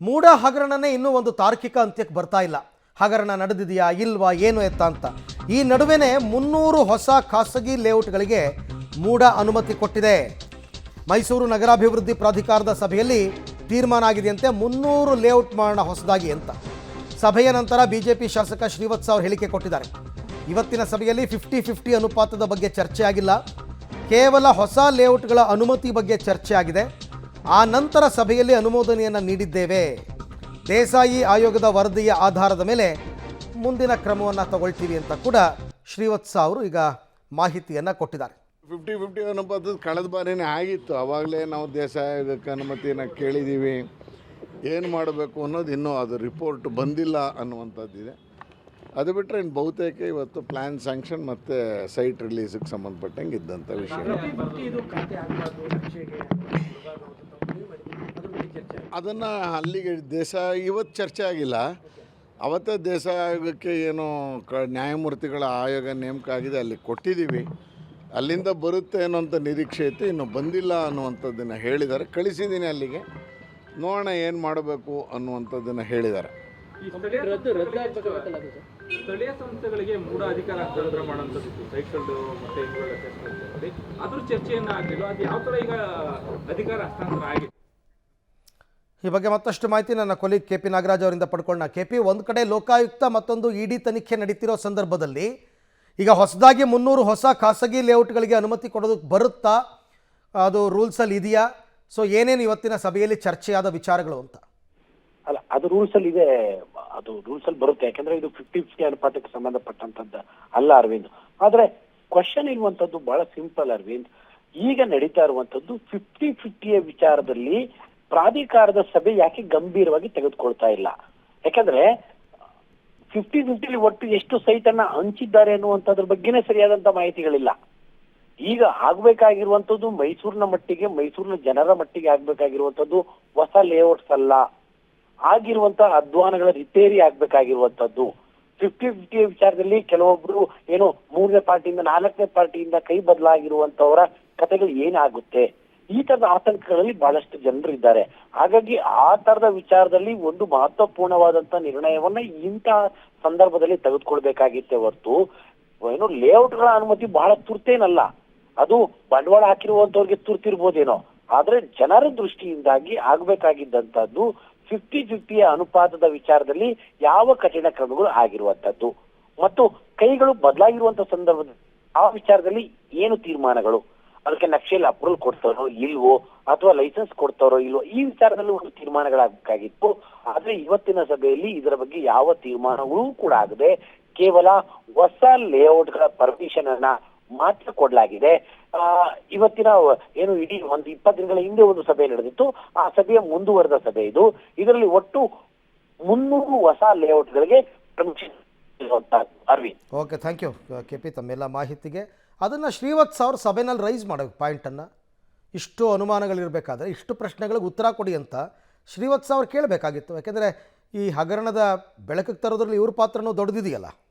ಮೂಡ ಹಗರಣನೇ ಇನ್ನೂ ಒಂದು ತಾರ್ಕಿಕ ಅಂತ್ಯಕ್ಕೆ ಬರ್ತಾ ಇಲ್ಲ. ಹಗರಣ ನಡೆದಿದೆಯಾ ಇಲ್ವಾ ಏನು ಎತ್ತ ಅಂತ. ಈ ನಡುವೆನೇ 300 ಹೊಸ ಖಾಸಗಿ ಲೇಔಟ್ಗಳಿಗೆ ಮೂಡ ಅನುಮತಿ ಕೊಟ್ಟಿದೆ. ಮೈಸೂರು ನಗರಾಭಿವೃದ್ಧಿ ಪ್ರಾಧಿಕಾರದ ಸಭೆಯಲ್ಲಿ ತೀರ್ಮಾನ ಆಗಿದೆಯಂತೆ 300 ಲೇಔಟ್ ಮಾಡೋಣ ಹೊಸದಾಗಿ ಅಂತ. ಸಭೆಯ ನಂತರ ಬಿಜೆಪಿ ಶಾಸಕ ಶ್ರೀವತ್ಸ ಅವರು ಹೇಳಿಕೆ ಕೊಟ್ಟಿದ್ದಾರೆ. ಇವತ್ತಿನ ಸಭೆಯಲ್ಲಿ 50-50 ಅನುಪಾತದ ಬಗ್ಗೆ ಚರ್ಚೆ ಆಗಿಲ್ಲ, ಕೇವಲ ಹೊಸ ಲೇಔಟ್ಗಳ ಅನುಮತಿ ಬಗ್ಗೆ ಚರ್ಚೆ ಆಗಿದೆ. ಆ ನಂತರ ಸಭೆಯಲ್ಲಿ ಅನುಮೋದನೆಯನ್ನು ನೀಡಿದ್ದೇವೆ. ದೇಸಾಯಿ ಆಯೋಗದ ವರದಿಯ ಆಧಾರದ ಮೇಲೆ ಮುಂದಿನ ಕ್ರಮವನ್ನು ತಗೊಳ್ತೀವಿ ಅಂತ ಕೂಡ ಶ್ರೀವತ್ಸ ಅವರು ಈಗ ಮಾಹಿತಿಯನ್ನು ಕೊಟ್ಟಿದ್ದಾರೆ. 50-50 ಅನುಪಾತದ ಕಳೆದ ಬಾರಿನೇ ಆಗಿತ್ತು. ಆವಾಗಲೇ ನಾವು ದೇಸಾಯಿ ಆಯೋಗಕ್ಕೆ ಅನುಮತಿಯನ್ನು ಕೇಳಿದ್ದೀವಿ. ಏನು ಮಾಡಬೇಕು ಅನ್ನೋದು ಇನ್ನೂ ಅದು ರಿಪೋರ್ಟ್ ಬಂದಿಲ್ಲ ಅನ್ನುವಂಥದ್ದಿದೆ. ಅದು ಬಿಟ್ಟರೆ ಇನ್ನು ಬಹುತೇಕ ಇವತ್ತು ಪ್ಲ್ಯಾನ್ ಸ್ಯಾಂಕ್ಷನ್ ಮತ್ತು ಸೈಟ್ ರಿಲೀಸಿಗೆ ಸಂಬಂಧಪಟ್ಟಂಗೆ ಇದ್ದಂಥ ವಿಷಯ. ಅದನ್ನು ಅಲ್ಲಿಗೆ ದೇಸಾಯಿ ಇವತ್ತು ಚರ್ಚೆ ಆಗಿಲ್ಲ. ಅವತ್ತೇ ದೇಸಾಯಿ ಆಯೋಗಕ್ಕೆ ಏನು ನ್ಯಾಯಮೂರ್ತಿಗಳ ಆಯೋಗ ನೇಮಕ ಆಗಿದೆ, ಅಲ್ಲಿ ಕೊಟ್ಟಿದ್ದೀವಿ. ಅಲ್ಲಿಂದ ಬರುತ್ತೆ ಅನ್ನೋಂಥ ನಿರೀಕ್ಷೆ ಇತ್ತು, ಇನ್ನು ಬಂದಿಲ್ಲ ಅನ್ನುವಂಥದ್ದನ್ನು ಹೇಳಿದ್ದಾರೆ. ಕಳಿಸಿದ್ದೀನಿ ಅಲ್ಲಿಗೆ, ನೋಡೋಣ ಏನು ಮಾಡಬೇಕು ಅನ್ನುವಂಥದ್ದನ್ನು ಹೇಳಿದ್ದಾರೆ. ಸ್ಥಳೀಯ ಸಂಸ್ಥೆಗಳಿಗೆ ಮೂಡ ಅಧಿಕಾರ ಹಸ್ತಾಂತರ ಮಾಡುವಂಥದ್ದು ಸೈಟ್ಗಳು ಮತ್ತು ಅದ್ರ ಚರ್ಚೆಯನ್ನು ಆಗಲಿಲ್ಲ. ಅದು ಯಾವ ಥರ ಈಗ ಅಧಿಕಾರ ಹಸ್ತಾಂತರ ಆಗಿದೆ ಈ ಬಗ್ಗೆ ಮತ್ತಷ್ಟು ಮಾಹಿತಿ ನನ್ನ ಕೊಲೀಗ್ KP ನಾಗರಾಜ್ ಅವರಿಂದ ಪಡ್ಕೊಂಡ. KP, ಒಂದು ಕಡೆ ಲೋಕಾಯುಕ್ತ ಮತ್ತೊಂದು ED ತನಿಖೆ ನಡೀತಿರೋ ಸಂದರ್ಭದಲ್ಲಿ ಈಗ ಹೊಸದಾಗಿ 300 ಹೊಸ ಖಾಸಗಿ ಲೇಔಟ್ಗಳಿಗೆ ಅನುಮತಿ ಕೊಡೋದಕ್ಕೆ ಬರುತ್ತಾ, ಅದು ರೂಲ್ಸಲ್ಲಿ ಇದೆಯಾ? ಸೊ ಏನೇನು ಇವತ್ತಿನ ಸಭೆಯಲ್ಲಿ ಚರ್ಚೆಯಾದ ವಿಚಾರಗಳು ಅಂತ? ಅಲ್ಲ, ಅದು ರೂಲ್ಸಲ್ಲಿ ಇದೆ, ಅದು ರೂಲ್ಸಲ್ಲಿ ಬರುತ್ತೆ. ಯಾಕಂದ್ರೆ ಇದು 50-50 ಅನುಪಾತಕ್ಕೆ ಸಂಬಂಧಪಟ್ಟಂತದ್ದು ಅಲ್ಲ ಅರವಿಂದ್. ಆದ್ರೆ ಕ್ವಶನ್ ಇರುವಂತದ್ದು ಬಹಳ ಸಿಂಪಲ್ ಅರವಿಂದ್. ಈಗ ನಡೀತಾ ಇರುವಂತದ್ದು 50-50 ವಿಚಾರದಲ್ಲಿ ಪ್ರಾಧಿಕಾರದ ಸಭೆ ಯಾಕೆ ಗಂಭೀರವಾಗಿ ತೆಗೆದುಕೊಳ್ತಾ ಇಲ್ಲ? ಯಾಕಂದ್ರೆ 50-50 ಒಟ್ಟು ಎಷ್ಟು ಸೈಟ್ ಅನ್ನ ಹಂಚಿದ್ದಾರೆ ಅನ್ನುವಂಥದ್ರ ಬಗ್ಗೆನೇ ಸರಿಯಾದಂತ ಮಾಹಿತಿಗಳಿಲ್ಲ. ಈಗ ಆಗ್ಬೇಕಾಗಿರುವಂತದ್ದು ಮೈಸೂರಿನ ಮಟ್ಟಿಗೆ, ಮೈಸೂರಿನ ಜನರ ಮಟ್ಟಿಗೆ ಆಗ್ಬೇಕಾಗಿರುವಂತದ್ದು ಹೊಸ ಲೇಔಟ್ಸ್ ಅಲ್ಲ, ಆಗಿರುವಂತಹ ಅಧ್ವಾನಗಳ ರಿಪೇರಿ ಆಗ್ಬೇಕಾಗಿರುವಂತದ್ದು. 50-50 ವಿಚಾರದಲ್ಲಿ ಕೆಲವೊಬ್ರು ಏನೋ 3ನೇ ಪಾರ್ಟಿಯಿಂದ 4ನೇ ಪಾರ್ಟಿಯಿಂದ ಕೈ ಬದಲಾಗಿರುವಂತವರ ಕಥೆಗಳು ಏನಾಗುತ್ತೆ, ಈ ತರದ ಆತಂಕಗಳಲ್ಲಿ ಬಹಳಷ್ಟು ಜನರು ಇದ್ದಾರೆ. ಹಾಗಾಗಿ ಆ ತರದ ವಿಚಾರದಲ್ಲಿ ಒಂದು ಮಹತ್ವಪೂರ್ಣವಾದಂತ ನಿರ್ಣಯವನ್ನ ಇಂತಹ ಸಂದರ್ಭದಲ್ಲಿ ತೆಗೆದುಕೊಳ್ಬೇಕಾಗಿತ್ತೆ ಹೊರತು ಏನು ಲೇಔಟ್ಗಳ ಅನುಮತಿ ಬಹಳ ತುರ್ತೇನಲ್ಲ. ಅದು ಬಂಡವಾಳ ಹಾಕಿರುವಂತವ್ರಿಗೆ ತುರ್ತಿರ್ಬೋದೇನೋ, ಆದ್ರೆ ಜನರ ದೃಷ್ಟಿಯಿಂದಾಗಿ ಆಗ್ಬೇಕಾಗಿದ್ದಂತದ್ದು 50-50 ಅನುಪಾತದ ವಿಚಾರದಲ್ಲಿ ಯಾವ ಕಠಿಣ ಕ್ರಮಗಳು ಆಗಿರುವಂತದ್ದು ಮತ್ತು ಕೈಗಳು ಬದಲಾಗಿರುವಂತ ಸಂದರ್ಭದಲ್ಲಿ ಆ ವಿಚಾರದಲ್ಲಿ ಏನು ತೀರ್ಮಾನಗಳು, ಅದಕ್ಕೆ ನಕ್ಷೆಯಲ್ಲಿ ಅಪ್ರೂವಲ್ ಕೊಡ್ತಾರೋ ಇಲ್ವೋ ಅಥವಾ ಲೈಸೆನ್ಸ್ ಕೊಡ್ತಾರೋ ಇಲ್ವೋ, ಈ ವಿಚಾರದಲ್ಲಿ ಒಂದು ತೀರ್ಮಾನಗಳಾಗಬೇಕಾಗಿತ್ತು. ಆದ್ರೆ ಇವತ್ತಿನ ಸಭೆಯಲ್ಲಿ ಇದರ ಬಗ್ಗೆ ಯಾವ ತೀರ್ಮಾನಗಳೂ ಕೂಡ ಆಗದೆ ಕೇವಲ ಹೊಸ ಲೇಔಟ್ಗಳ ಪರ್ಮಿಷನ್ ಅನ್ನ ಮಾತ್ರ ಕೊಡಲಾಗಿದೆ. ಇವತ್ತಿನ ಏನು ಇಡೀ ಒಂದು 20 ದಿನಗಳ ಹಿಂದೆ ಒಂದು ಸಭೆ ನಡೆದಿತ್ತು, ಆ ಸಭೆಯ ಮುಂದುವರೆದ ಸಭೆ ಇದು. ಇದರಲ್ಲಿ ಒಟ್ಟು 300 ಹೊಸ ಲೇಔಟ್ಗಳಿಗೆ permission Arvind. Okay, thank you KP ತಮ್ಮೆಲ್ಲ ಮಾಹಿತಿಗೆ. ಅದನ್ನು ಶ್ರೀವತ್ಸ ಅವರು ಸಭೆಯಲ್ಲಿ ರೈಸ್ ಮಾಡಬೇಕು ಪಾಯಿಂಟನ್ನು. ಇಷ್ಟು ಅನುಮಾನಗಳಿರಬೇಕಾದ್ರೆ ಇಷ್ಟು ಪ್ರಶ್ನೆಗಳಿಗೆ ಉತ್ತರ ಕೊಡಿ ಅಂತ ಶ್ರೀವತ್ಸ ಅವ್ರು ಕೇಳಬೇಕಾಗಿತ್ತು. ಯಾಕೆಂದರೆ ಈ ಹಗರಣದ ಬೆಳಕಿಗೆ ತರೋದ್ರಲ್ಲಿ ಇವ್ರ ಪಾತ್ರನೂ ದೊಡ್ಡದಿದೆಯಲ್ಲ.